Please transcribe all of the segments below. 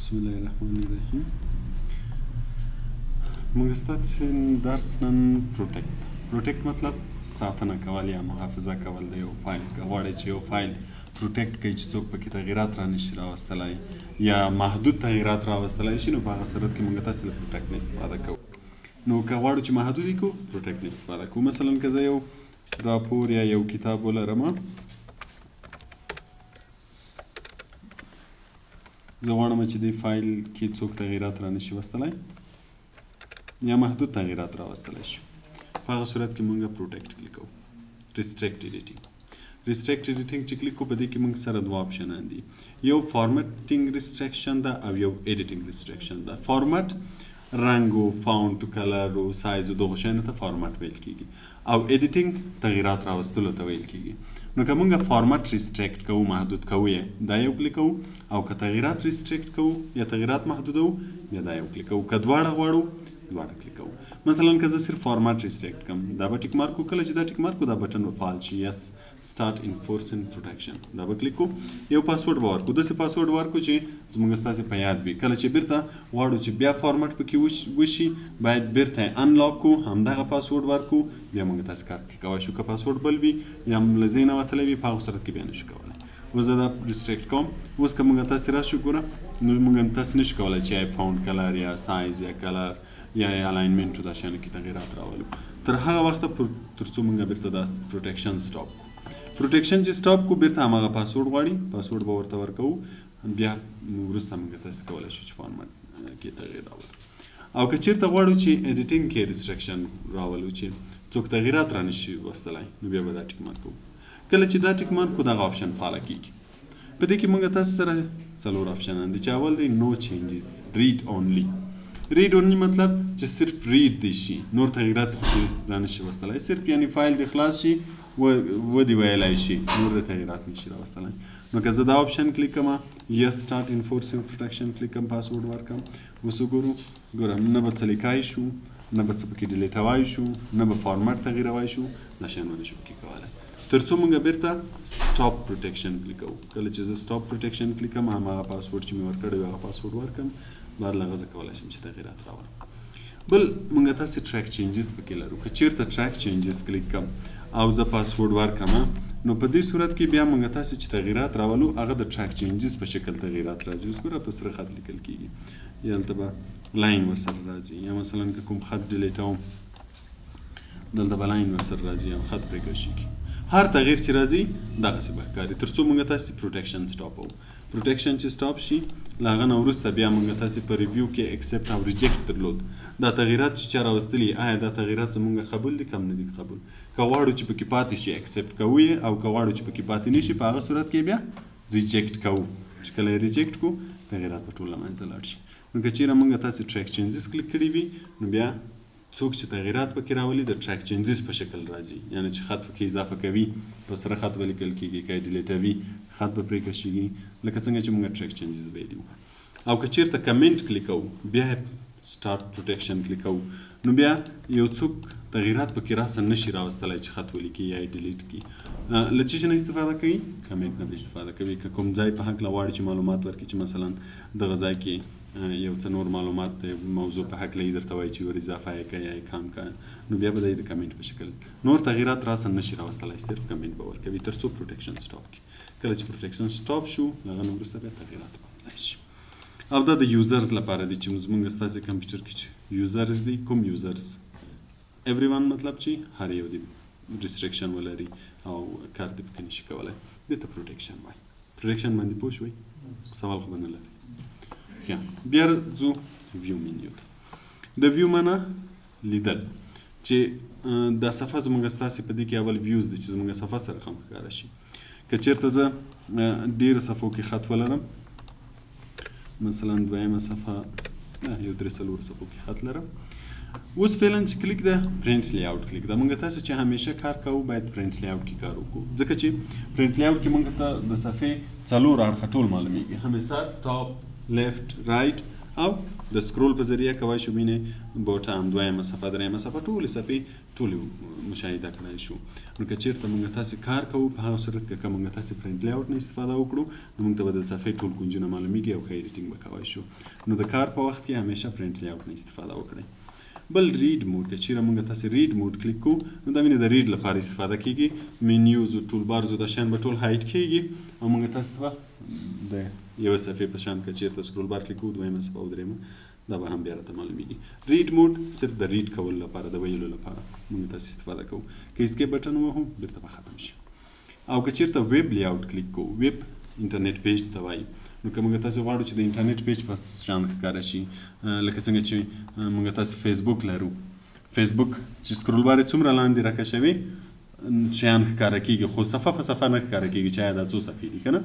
بسم الله الرحمن الرحیم. موږ ستاسو درس نن پروټیکټ مطلب ساتنه کول یا محافظه کول د یو فایل. غواړئ چې یو فایل پروټیکټ کړئ چې څوک پکې تغییرات را نشي راوستلی یا محدود تغییرات راوستلی شي، نو په هغه صورت کې موږ تاسو له پروټیکټ نه استفاده کوو. نو که غواړو چې محدود یې کړو پروټیکټ نه استفاده کوو. مثلا که زه یو راپور یا یو کتاب ولرم، زه غواړم چې دې فایل کې څوک تغییرات را نشي وستلی یا محدود تغییرات راوستلی شي، په هغه صورت کې موږ پروټیکټ کلیک کوو. ریسټریکټ ایډیټینګ چې کلیک کوو، په دې کې موږ سره دوه آپشنان دي، یو فارمټینګ ریسټریکشن ده او یو ایډیټینګ ریسټریکشن ده. فارمټ رنګو، فاونټ، کلر او سایز دغه شیانو ته فارمټ ویل کیږي، او ایډیټینګ تغییرات راوستلو ته ویل کیږي. نو که موږ فارمټ ریسټریکټ کوو، محدود کوو یې، دا یو کلیک کوو، او که تغییرات ریسټریکټ کوو یا تغییرات محدودوو بیا دا یو کلیک کوو. که دواړه غواړو دواړه کلیک کوو. مثلا که زه صرف فارمټ ریسټریکټ کوم، دا به ټیک مارک وکړه، چې دا ټیک مارک دا بټن به فعال شي، یس سټارټ انفورسینګ پروټیکشن، دا به کلیک کوو. یو پاسورډ به ورکړو، داسې پاسورډ ورکړو چې زموږ ستاسې په یاد وي. کله چې بیرته غواړو چې بیا فارمټ پکې وشي، باید بیرته یې انلاک کړو، همدغه پاسورډ ورکړو، بیا موږ تاسې کار پکې کولی شو. که پاسورډ بل وي یا له ذهنه وتلی وي، په هغه صورت کې بیا نشو کولی. اوس زه دا ریسټریکټ کوم. اوس که موږ تاسې راشو ګوره، نو موږ تاسې نشو کولی چې یا فاونټ کلر یا سایز یا کلر یا الاینمنټو دا شیانو کې تغییرات راولو تر هغه وخته تر څو موږ بیرته دا پروټیکشن سټاپ کړو. پروټیکشن چې سټاپ کړو، بیرته هماغه پاسورډ غواړي، پاسورډ به ورته ورکوو، بیا وروسته موږ تاسې کولی شو چې فارمټ کې تغییر راولو. او که چېرته غواړو چې ایډیټینګ کې ریسټریکشن راولو چې څوک تغییرات را نشي وستلی، نو بیا به دا ټیک مارک کوو. کله چې دا ټیک مارک کوو، دغه آپشن فعاله کېږي. په دې کې موږ تاسو سره څلور آپشنان دي، چې اول دی نو چینجز، ریډ اونلی. ریډ اونلی مطلب چې صرف ریډ دی شي، نور تغییرات پکې را نشي وستلی، صرف یعنی فایل دې خلاص شي ودې ویلی شي، نور د تغییرات نشي راوستلی. نو که زه دا آپشن کلیک کوم، یس سټارټ انفورسینګ پروټیکشن کلیک کوم، پاسورډ ورکړم، اوس وګورو نه به څه لیکای شو، نه به څه پکې ډیلیټوای شو، نه به فارمټ تغییروای شو، دا شیان به نشو پکې کولی، تر څو موږ بیرته سټاپ پروټیکشن کلیک کوو. کله چې زه سټاپ پروټیکشن کلیک کوم، هماغه پاسورډ چې مې ورکړی وي هغه پاسورډ ورکړم، بعد له هغه زه کولی شم چې تغییرات راولم. بل موږ تاسې ټریک چینجز پکې لرو. که چېرته ټریک چینجز کلیک کوم او زه پاسورډ ورکړم، نو په دې صورت کې بیا موږ تاسې چې تغییرات راولو، هغه د ټریک چینجز په شکل تغییرات راځي. اوس ګوره په سره خط لیکل کېږي، یا هلته به لاین ورسره راځي، یا مثلا که کوم خط ډیلیټوم دلته به لاین ورسره راځي یا خط پرېکشېږي. هر تغییر چې راځي دغسې به ښکاري، تر څو موږ تاسې پروټیکشن سټاپوو. پروټیکشن چې سټاپ شي، له هغه نه وروسته بیا موږ تاسې په ریویو کې اکسپټ او ریجیکټ درلود. دا تغییرات چې چا راوستلي، آیا دا تغییرات زموږ قبول دي که هم نه دي قبول. که غواړو چې پکې پاتې شي اکسپټ کوو یې، او که غواړو چې پکې پاتې نه شي، په هغه صورت کې بیا ریجیکټ کوو. چې کله یې ریجیکټ کړو، تغییرات به ټول له منځه لاړ شي. نو که چېرې موږ تاسې ټریک چینجز کلیک کړي وي، نو بیا څوک چې تغییرات پکې راولي د ټریک چینجز په شکل راځي، یعنی چې خط پکې اضافه کوي، په سره خط به لیکل کېږي، که یې ډیلیټوي خط به پرېکشېږي، لکه څنګه چې موږ ټریک چینجز ویلي وو. او که چېرته کمنټ کلیک کوو، بیا سټارټ پروټیکشن کلیک کوو، نو بیا یو څوک تغییرات پکې راسه نشي راوستلی چې خط ولیکي یا یې ډیلیټ کړي. له څه شي نه استفاده کوي؟ کمنټ نه استفاده کوي. که کوم ځای په هکله غواړي چې معلومات ورکړي، چې مثلا دغه ځای کې یو څه نور معلومات د موضوع په هکله یې درته وایي چې ور اضافه یې کړه یا یې کم کړه، نو بیا به د کمنټ په شکل نور تغییرات راسه نشي راوستلی، صرف کمنټ به ورکوي تر څو پروټیکشن سټاپ کړي. کله چې پروټیکشن سټاپ شو، له هغه نه وروسته بیا تغییرات بدلی شي. او دا د یوزرز لپاره دی، چې زموږ ستاسې کمپیوټر کې چې یوزرز دي، کوم یوزرز؟ ایوری ون مطلب چې هر یو دې ریسټریکشن ولري او کار دې پکې نشي کولی، دې ته پروټیکشن وایي. پروټیکشن باندې پوه شوئ؟ سوال خو به نه لرئ. بیا ځو ویو منیو ته. د ویو معنا لیدل، چې دا صفحه زموږ ستاسې په دې کې اول ویوز دي چې زموږ صفحه سره هم ښکاره شي. که چېرته زه ډېرو صفحو کې خط ولرم، مثلا دویمه صفحه یو 3-4 صفحو کې خط لرم، اوس فعلا چې کلیک ده پرنټ لی آوټ کلیک ده. موږ تاسو چې همیشه کار کوو باید پرنټ لی آوټ کې کار وکړو، ځکه چې پرنټ لی آوټ کې موږ ته د صفحې څلور اړخه ټول معلومیږي، همیشه ټاپ، لیفت، رایټ او د سکرول په ذریعه کولی شو بینئ بوټم، دویمه صفحه، دریمه صفحه، ټولې صفحې ټول مشاهده کړای شو. نو که چیرته موږ تاسو کار کوو په هغه صورت کې که موږ تاسو پرنټ لیاوټ نه استفاده وکړو نو موږ ته به د صفحې ټول کونجونه معلومیږي او ښه ایډیټینګ به کوای شو. نو د کار په وخت کې همیشه پرنټ لیاوټ نه استفاده وکړئ. بل ریډ موډ که چیرې موږ تاسو ریډ موډ کلیک کوو نو دا وینئ د ریډ لپاره استفاده کیږي. مینیوز او ټول بارز دا شان به ټول هایډ کیږي او موږ تاسو ته د یو صفحې په شان که چیرته سکرول بار کلیک کوو دویمه صفحه او دریمه دا به هم بیا راته معلومیږي. ریډ موډ صرف د ریډ کولو لپاره د ویلو لپاره موږ تاسو استفاده کوو. که اسکیپ بټن ووهو بیرته به ختم شي. او که چیرته ویب لیاوټ کلیک کوو ویب انټرنیټ پیج ته وایي نو که موږ تاسو غواړو چې د انټرنیټ پیج په شان ښکاره شي لکه څنګه چې موږ تاسو فیسبوک لرو فیسبوک چې سکرول بار یې څومره لاندې راکشوي شیان ښکاره کیږي خو صفحه په صفحه نه ښکاره کیږي چې دا څو صفحې دي که نه.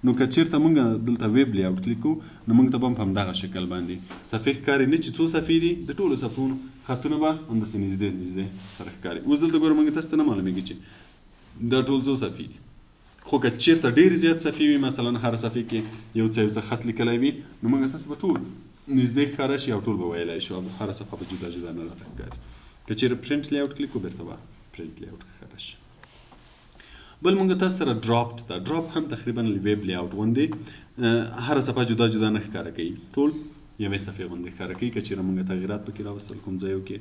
نو که چیرته موږ دلته ویب لیاوټ کلیک کوو نو موږ ته به هم په همدغه شکل باندې صفحې ښکاري نه چې څو صفحې دي د ټولو صفحو خطونه به همداسې نږدې نږدې سره ښکاري. اوس دلته ګوره موږ تاسو ته نه معلومیږي چې دا ټول څو صفحې دي خو که چیرته ډېر زیات صفحې وي مثلا هر صفحې کې یو څه خط لیکلی وي نو موږ تاسو به ټول نږدې ښکاره شي او ټول به ویلی شو او هره صفحه به جدا جدا نه راته ښکاري. که چیرې پرنټ لیاوټ کلیک کړو بیرته به پرنټ لیاوټ ښکاره شي. بل موږ تاسو سره ډراپ ده. ډراپ هم تقریبا ویب لیاوټ غوندې هره صفحه جدا جدا نه ښکاره کوي ټول یوې صفحې غوندې ښکاره کوي. که چیرې موږ تغییرات پکې راوستل کوم ځایو کې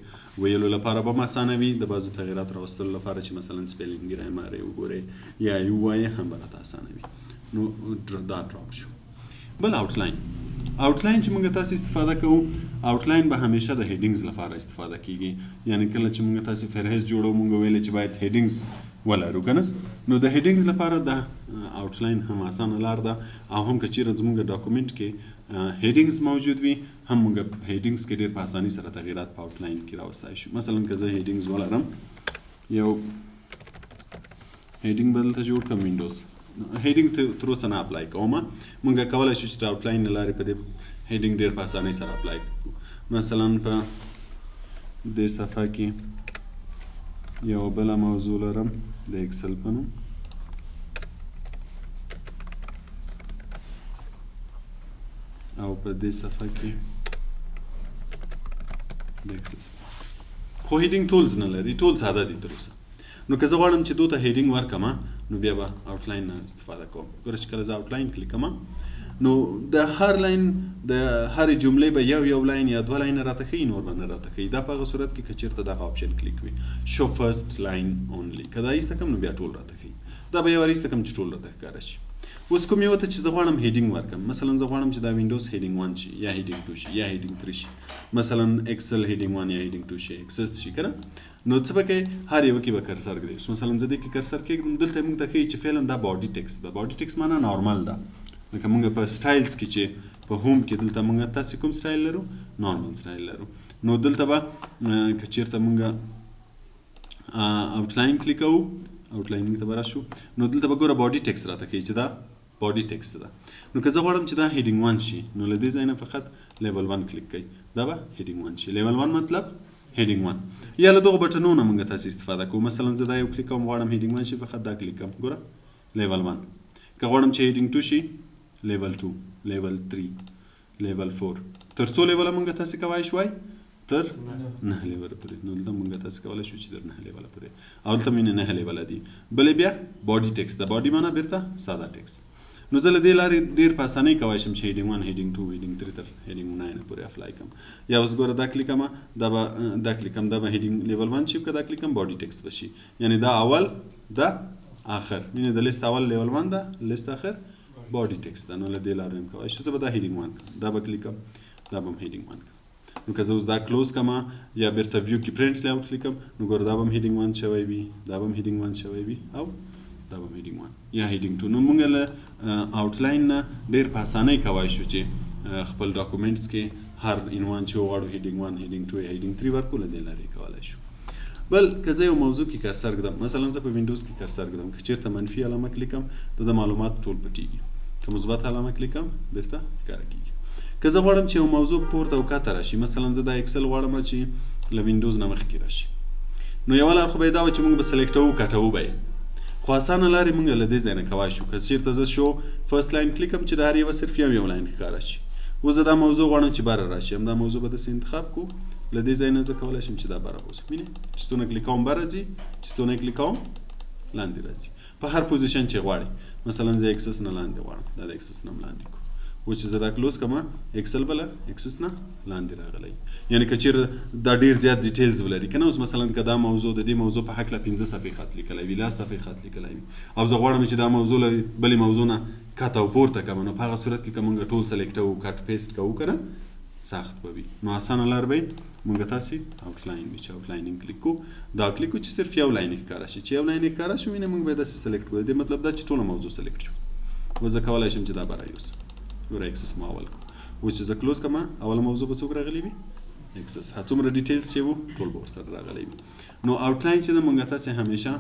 ویلو لپاره به هم اسانه وي د بعضو تغییرات راوستلو لپاره چې مثلا سپیلینګ ګرامر یې وګورئ یا یې ووایئ هم به راته اسانه وي. نو دا ډراپ شو. بل آوټلاین چې موږ تاسو استفاده کوو آوټلاین به همیشه د هیډینګز لپاره استفاده کیږي. یعنی کله چې موږ تاسو فهرست جوړو موږ ویل چې باید هیډینګز ولرو که نه نو د هیډینګز لپاره د آوټلاین هم اسانه لار ده او هم که چیرې زموږ ډاکومنټ کې هیډینګز موجود وي هم موږ هیډینګز کې ډېر په اسانۍ سره تغییرات په آوټلاین کې راوستای شو. مثلا که زه هیډینګز ولرم یو هیډینګ به دلته جوړ کړم وینډوز هیډینګ تر اوسه نه اپلای کوم موږ کولی شو چې د آوټلاین له لارې په دې هیډینګ ډېر په اسانۍ سره اپلای کړو. مثلا په دې صفحه کې یو بله موضوع لرم د اکسل په نوم او په دې صفحه کې د اکسل خو هیډینګ ټولز نه لري ټول ساده دي تر اوسه. نو که زه غواړم چې دوی ته هیډینګ ورکړم نو بیا به آوټلاین نه استفاده کوم. ګوره چې کله زه آوټلاین کلیک کوم نو د هر لاین د هرې جملې به یو لاین یا دوه لاینه راته ښیي نور به نه راته ښیي. دا په هغه صورت کې که چېرته دغه آپشن کلیک وي شو فرست لاین اونلی که دا ایسته کړم نو بیا ټول راته ښیي. دا به یو وار ایسته کړم چې ټول راته ښکاره شي. اوس کوم یو ته چې زه غواړم هیډینګ ورکړم مثلا زه غواړم چې دا وینډوز هیډینګ 1 شي یا هیډینګ 2 شي یا هیډینګ 3 شي مثلا ایکسل هیډینګ 1 یا هیډینګ 2 شي ایکسس شي که نه نو څه به کوې هر یوه کې به کرسر ږدئ. اوس مثلا زه دې کې کرسر کېږدم دلته موږ ته ښیي چې فعلا دا باډي ټیکس ده. باډي ټیکس معنا نارمل ده لکه موږ په سټایلز کې چې په هوم کې دلته موږ تاسې کوم سټایل لرو نارمل سټایل لرو نو دلته به که چېرته موږ آوټلاین کلیک کوو آوټلاینینګ ته به راشو نو دلته به ګوره باډي ټیکس راته ښیي چې دا باډي ټیکس ده. نو که زه غواړم چې دا هیډینګ 1 شي نو له دې ځای نه فقط لیول 1 کلیک کوئ دا به هیډینګ 1 شي. لیول 1 مطلب هیډینګ 1 یا له دغو بټنونو موږ تاسې استفاده کوو. مثلا زه دا یو کلیک کوم غواړم هیډینګ 1 شي فقط دا کلیک کوم ګوره لیول 1 که غواړم چې هیډینګ 2 شي لیول 2 لیول 3 لیول 4 تر څو لیوله موږ تاسې کولی شوای تر 9 لیوله پورې. نو دلته موږ تاسې کولی شو چې تر 9 لیوله پورې او دلته مینې 9 لیوله دي. بلې بیا باډي ټیکس ده باډي معنا بیرته ساده ټیکس. نو زه له دې لارې ډېر په اسانۍ کولی شم چې هیډینګ 1 هیډینګ 2 هیډینګ 3 تر هیډینګ 9 پورې اپلای کړم. یا اوس ګوره دا کلیک کړم دا کلیک کړم دا به هیډینګ لیول 1 شي که دا کلیک کړم باډي ټیکس به شي. یعنې دا اول دا آخر مینې د لیست اول لیول 1 ده لیست آخر باډي ټیکس ده. نو له دې لارې هم کولی شو زه به دا هیډینګ 1 کړم دا به کلیک کړم دا به هم هیډینګ 1 کړم. نو که زه اوس دا کلوز کړم یا بیرته ویو کې پرنټ لیاوټ کلیک کړم نو ګوره دا به هم هیډینګ 1 شوی وي دا به هم هیډینګ 1 شوی وي او دا به هم هیډینګ 1 یا هیډینګ 2. نو موږ له آوټلاین نه ډېر په اسانۍ کولی شو چې خپل ډاکومنټس کې هر عنوان چې وغواړو هیډینګ 1 هیډینګ 2 یا هیډینګ 3 ورکړو له دې لارې کولی شو. بل که زه یو موضوع کې کرسر ږدم مثلا زه په وینډوز کې کرسر ږدم که چېرته منفي علامه کلیک کړم د معلومات ټول پټېږي که مثبت علامه کلیک کړم بیرته ښکاره کېږي. که زه غواړم چې یو موضوع پورته او کاته راشي مثلا زه دا اکسل غواړم چې له وینډوز نه مخکې راشي نو یوه لار خو به یې دا وه چې موږ به سلیکټوو کټوو به یې خو اسانه لارې موږ له دې ځای نه کولی شو. که چېرته زه شو فرست لاین کلیک کړم چې د هر یوه صرف یو لاین ښکاره شي. اوس زه دا موضوع غواړم چې بره راشي همدا موضوع به داسې انتخاب کړو له دې ځای نه زه کولی شم چې دا بره بوځم وینې چې څونه کلیکوم بره ځي چې څونه کلیکوم لاندې راځي په هر پوزیشن چې غواړي مثلا زه اکسس نه لاندې غواړم دا د اکسس نه لاندې کو و چې زه دا کلوز کما اکسل بله اکسس نه لاندې راغلی یعنی که چیرې دا ډېر زیات ډیټیلز ولري که نه اوس مثلا که دا موضوع د دې موضوع په هکله 15 صفحې خط لیکلی وي 10 صفحې خط لیکلی وي او زه غواړم چې دا موضوع له بلې موضوع نه کټ او پورته کړم نو په هغه صورت کې که موږ ټول سلیکټوو کټ پیسټ کوو که نه سخت به وي نو اسانه لار به موږ تاسې آوټلاین وي چې آوټلاینینګ کلیک کو دا کلیک کو چې صرف یو لاین ښکاره شي چې یو لاین ښکاره شو وینې موږ باید داسې سلیکټ کړو دې مطلب دا چې ټوله موضوع سلیکټ شو و زه کولی شم چې دا به رایوسم ګوره اکسس مو اول کړو و چې زه کلوز کړم اوله موضوع به څوک راغلی وي اکسس څومره ډیټیلز چې وو ټول به ورسره راغلی وي نو آوټلاین چې ده موږ تاسې همیشه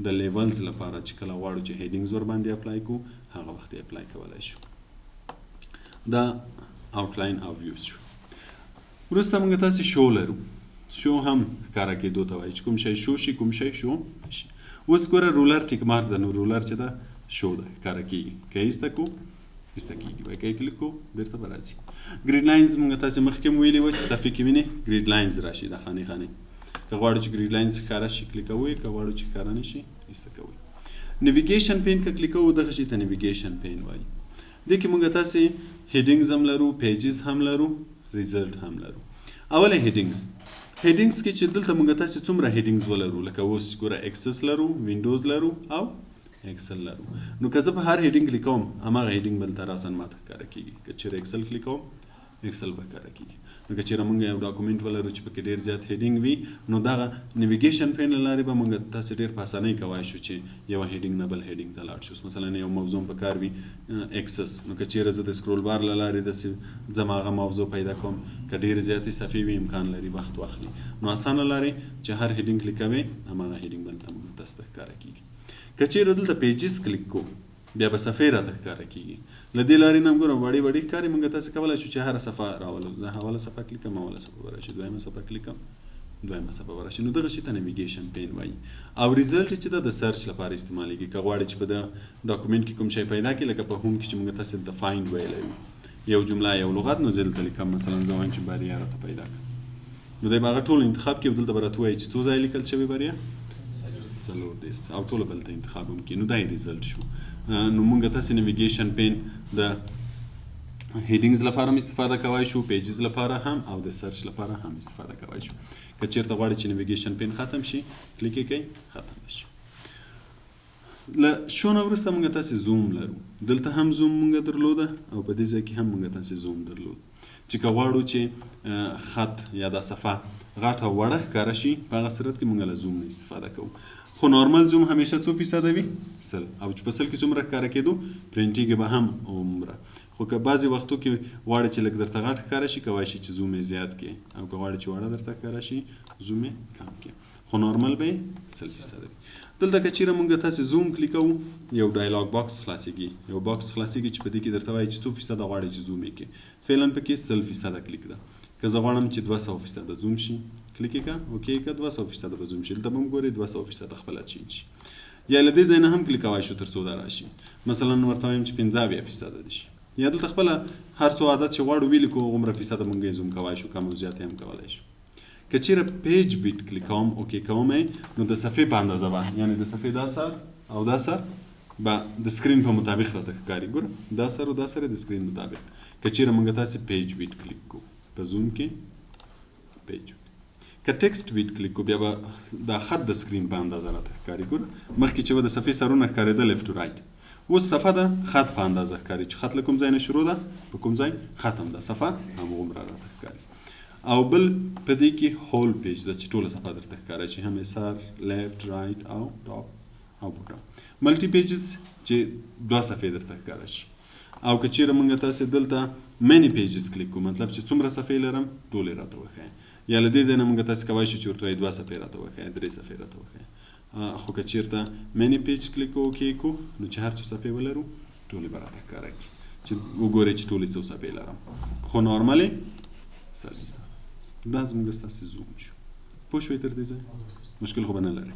د لیولز لپاره چې کله غواړو چې هیډینګز ورباندې اپلای کړو هغه وخت یې اپلای کولی شو دا آوټلاین او ویوز شو وروسته موږ تاسې شو لرو شو هم ښکاره کېدو ته وایي چې کوم شی شو شي کوم شی شو شي اوس ګوره رولر ټیک مارک ده نو رولر چې ده شو ده ښکاره کېږي که یې ایسته کړو ایسته کېږي وایي که یې کلیک کړو بېرته به راځي ګریډ لاینز موږ تاسې مخکې هم ویلي وه چې صفحې کې وینې ګریډ لاینز راشي دا خانې خانې که غواړو چې ګریډ لاینز ښکاره شي کلیکوو یې که غواړو چې ښکاره نه شي ایسته کوو نیویګیشن پین که کلیکوو دغه شي ته نیویګیشن پین وایي دې کې موږ تاسې هیډینګز هم لرو پیجز هم لرو ریزلټ هم لرو اوله هیډینګز کې چې دلته موږ تاسې څومره هیډینګز ولرو لکه اوس ګوره اکسس لرو وینډوز لرو او اکسل لرو نو که زه په هر هیډینګ کلیکوم هماغه هیډینګ به دلته راسن ماته ښکاره کېږي که چېرې اکسل کلیکوم اکسل به ښکاره کېږي نو که چېرې موږ یو ډاکومنټ ولرو چې پکې ډېر زیات هیډینګ وي نو دغه نیویګیشن پین له لارې به موږ تاسې ډېر په اسانۍ کولی شو چې یوه هیډینګ نه بل هیډینګ ته لاړ شو مثلا یو موضوع په کار وي اکسس نو که چېرې زه د سکرول بار له لارې داسې ځم هغه موضوع پیدا کوم که ډېرې زیاتې صفحې وي امکان لري وخت واخلي نو اسانه لارې چې هر هیډینګ کلیکوې هماغه هیډینګ به دلته موږ تاسو ته ښکاره کېږي که چېرې دلته پیجز کلیک کو بیا به صفحې راته ښکاره کېږي له دې لارې نه هم ګوره وړې وړې ښکاري موږ تاسې کولی شو چې هره صفحه راولو زه اوله صفحه کلیکم اوله صفحه به راشي دویمه صفحه کلیکم دویمه صفحه به راشي نو دغه شي ته نیویګیشن پین وایي او ریزلټ چې ده د سرچ لپاره استعمالیږي که غواړې چې په د ډاکومنټ کې کوم شی پیدا کړي لکه په هوم کې چې موږ تاسې د فایند ویلی وي یو جمله یو لغت نو زه دلته لیکم مثلا زه وایم چې بریا راته پیدا کړه نو دی به هغه ټول انتخاب کړي او دلته به راته ووایي چې څو ځایه لیکل شوي بریا 4 او ټوله به دلته انتخاب هم کړي نو دا یې ریزلټ شو نو موږ تاسې نیویګیشن پین د هیډینګز لپاره هم استفاده کولی شو پیجز لپاره هم او د سرچ لپاره هم استفاده کولی شو که چېرته غواړئ چې نیویګیشن پین ختم شي کلیک یې کوئ ختم به شي له شو نه وروسته موږ تاسې زوم لرو دلته هم زوم موږ درلوده او په دې ځای کې هم موږ تاسې زوم درلود چې که غواړو چې خط یا دا صفحه غټه وړه ښکاره شي په هغه صورت کې موږ له زوم نه استفاده کوو خو نارمل زوم همیشه څو فیصده وي 100 او چې په 100 کې څومره ښکاره کېدو پرنټینګ به هم عمره خو که بعضې وختو کې غواړې چې لږ درته غټ ښکاره شي کولی شي چې زوم یې زیات کړي او که غواړې چې وړه درته ښکاره شي زوم یې کم کړي خو نارمل به یې 100% وي دلته که چېرې موږ تاسې زوم کلیکوو یو ډایلاګ باکس خلاصېږي یو باکس خلاصېږي چې په دې کې درته وایي چې څو فیصده غواړې چې زوم یې کړي فعلا پکې 100% کلیک ده که زه غواړم چې 200% زوم شي کلیک یې کړه اوکې یې کړه 200% به زوم شي دلته به هم ګورئ 200% خپله چینج شي یا له دې ځای نه هم کلیکولی شو تر څو دا راشي مثلا ورته وایم چې 50% دې شي یا دلته خپله هر څو عادت چې غواړو ویلیکو هغومره فیصده موږ یې زوم کولی شو کم او زیات یې هم کولی شو که چېرې پیج بیټ کلیکوم اوکې کوم یې نو د صفحې په اندازه به یعنې د صفحې دا سر او دا سر به د سکرین په مطابق راته ښکاري ګوره دا سر او دا سر د سکرین مطابق که چېرې موږ تاسې پیج بیټ کلیک کوو په زوم کې پیج که ټکسټ بیټ کلیک کوو بیا به دا خط د سکرین په اندازه راته ښکاري ګوره مخکې چې به د صفحې سرونه ښکارېده لیفټ ټو رایټ اوس صفحه ده خط په اندازه ښکاري چې خط له کوم ځای نه شروع ده په کوم ځای ختم ده صفحه همغومره راته ښکاري او بل په دې کې هول پیج ده چې ټوله صفحه درته ښکاره شي هم سر لیفټ رایټ او ټاپ او بوټم ملټي پیجز چې 2 صفحې درته ښکاره شي او که چېرې موږ تاسې دلته مینی پیجز کلیک کوو مطلب چې څومره صفحې لرم ټولې راته وښایي یا له دې ځای نه موږ تاسې کولی شو چې ورته وایي 2 صفحې راته وښایي 3 صفحې راته وښایي خو که چېرته مینی پیج کلیک کوو اوکې کوو نو چې هر څو صفحې ولرو ټولې به راته ښکاره کړي چې وګورئ چې ټولې څو صفحې لرم خو نارملې 100% دا زموږ ستاسې زوم شو پوه شوئ تر دې ځای مشکل خو به نه لرئ